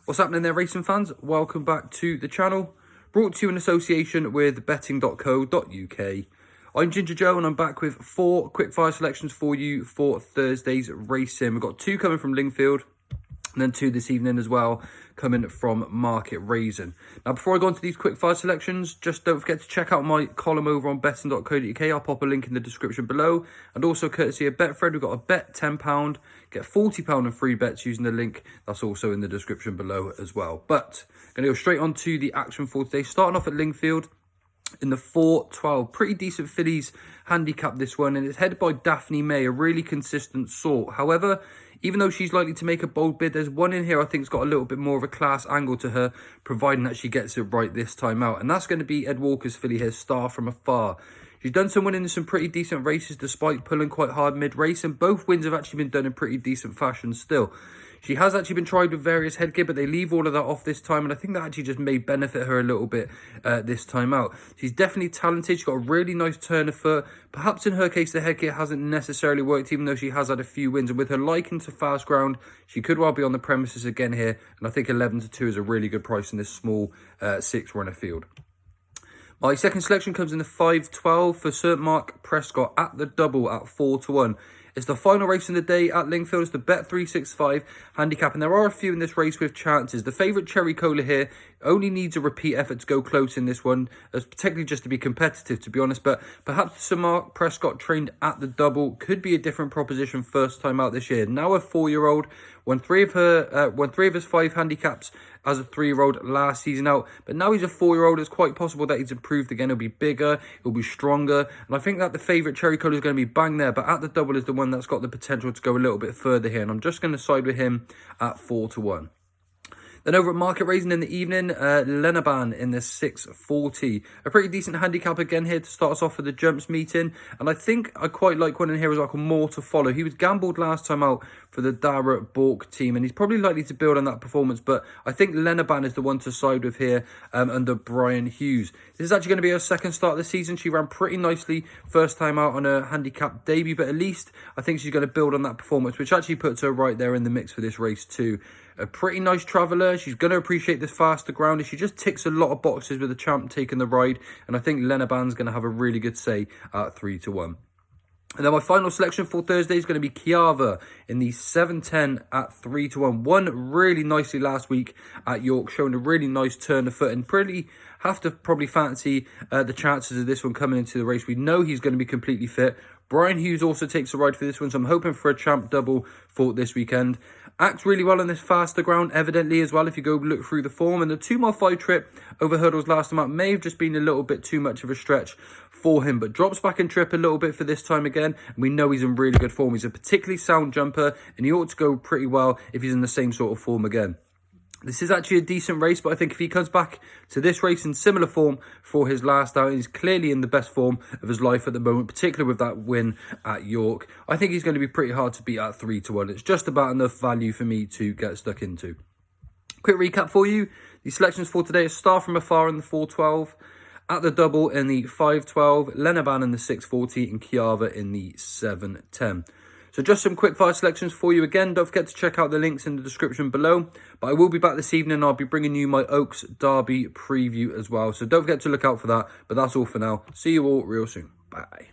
What's happening there, racing fans? Welcome back to the channel, brought to you in association with betting.co.uk. I'm Ginger Joe and I'm back with 4 quickfire selections for you for Thursday's racing. We've got 2 coming from Lingfield and then 2 this evening as well, coming from Market Rasen. Now, before I go on to these quickfire selections, just don't forget to check out my column over on betting.co.uk. I'll pop a link in the description below. And also, courtesy of Betfred, we've got a bet £10, get £40 in free bets using the link. That's also in the description below as well. But I'm going to go straight on to the action for today. Starting off at Lingfield in the 4-12. Pretty decent fillies handicap this one, and it's headed by Daphne May, a really consistent sort. However, even though she's likely to make a bold bid, there's one in here I think has got a little bit more of a class angle to her, providing that she gets it right this time out. And that's going to be Ed Walker's filly here, Star From Afar. She's done some winning in some pretty decent races despite pulling quite hard mid-race, and both wins have actually been done in pretty decent fashion still. She has actually been tried with various headgear, but they leave all of that off this time, and I think that actually just may benefit her a little bit this time out. She's definitely talented. She's got a really nice turn of foot. Perhaps in her case, the headgear hasn't necessarily worked, even though she has had a few wins. And with her liking to fast ground, she could well be on the premises again here. And I think 11-2 is a really good price in this small 6-runner field. My second selection comes in the 5-12 for Sir Mark Prescott at the double at 4-1. It's the final race in the day at Lingfield. It's the Bet365 handicap, and there are a few in this race with chances. The favourite Cherry Cola here only needs a repeat effort to go close in this one, particularly just to be competitive, to be honest. But perhaps Sir Mark Prescott, trained at the double, could be a different proposition first time out this year. Now a 4-year-old, won 3 of his 5 handicaps as a 3-year-old last season out, but now he's a 4-year-old. It's quite possible that he's improved again. He'll be bigger, he'll be stronger, and I think that the favourite Cherry Cola is going to be bang there, but at the double is the one that's got the potential to go a little bit further here, and I'm just going to side with him at 4-1. Then over at Market Rasen in the evening, Lenaban in the 640. A pretty decent handicap again here to start us off for the jumps meeting. And I think I quite like one in here as well, called More to Follow. He was gambled last time out for the Dara Bork team, and he's probably likely to build on that performance. But I think Lenaban is the one to side with here under Brian Hughes. This is actually going to be her second start of the season. She ran pretty nicely first time out on her handicap debut, but at least I think she's going to build on that performance, which actually puts her right there in the mix for this race too. A pretty nice traveller. She's going to appreciate this faster ground. She just ticks a lot of boxes with the champ taking the ride. And I think Lenaban's going to have a really good say at 3-1. And then my final selection for Thursday is going to be Kiava in the 7-10 at 3-1. Won really nicely last week at York, showing a really nice turn of foot, and pretty have to probably fancy the chances of this one coming into the race. We know he's going to be completely fit. Brian Hughes also takes a ride for this one, so I'm hoping for a champ double for this weekend. Acts really well on this faster ground, evidently, as well, if you go look through the form. And the 2-mile-5 trip over hurdles last time out may have just been a little bit too much of a stretch for him, but drops back in trip a little bit for this time again, and we know he's in really good form. He's a particularly sound jumper, and he ought to go pretty well if he's in the same sort of form again. This is actually a decent race, but I think if he comes back to this race in similar form for his last outing, he's clearly in the best form of his life at the moment, particularly with that win at York. I think he's going to be pretty hard to beat at 3-1. It's just about enough value for me to get stuck into. Quick recap for you. The selections for today are Star From Afar in the 4-12, at the double in the 5-12, Lenaban in the 6-40, and Kiava in the 7-10. So just some quickfire selections for you. Again, don't forget to check out the links in the description below. But I will be back this evening. I'll be bringing you my Oaks Derby preview as well. So don't forget to look out for that. But that's all for now. See you all real soon. Bye.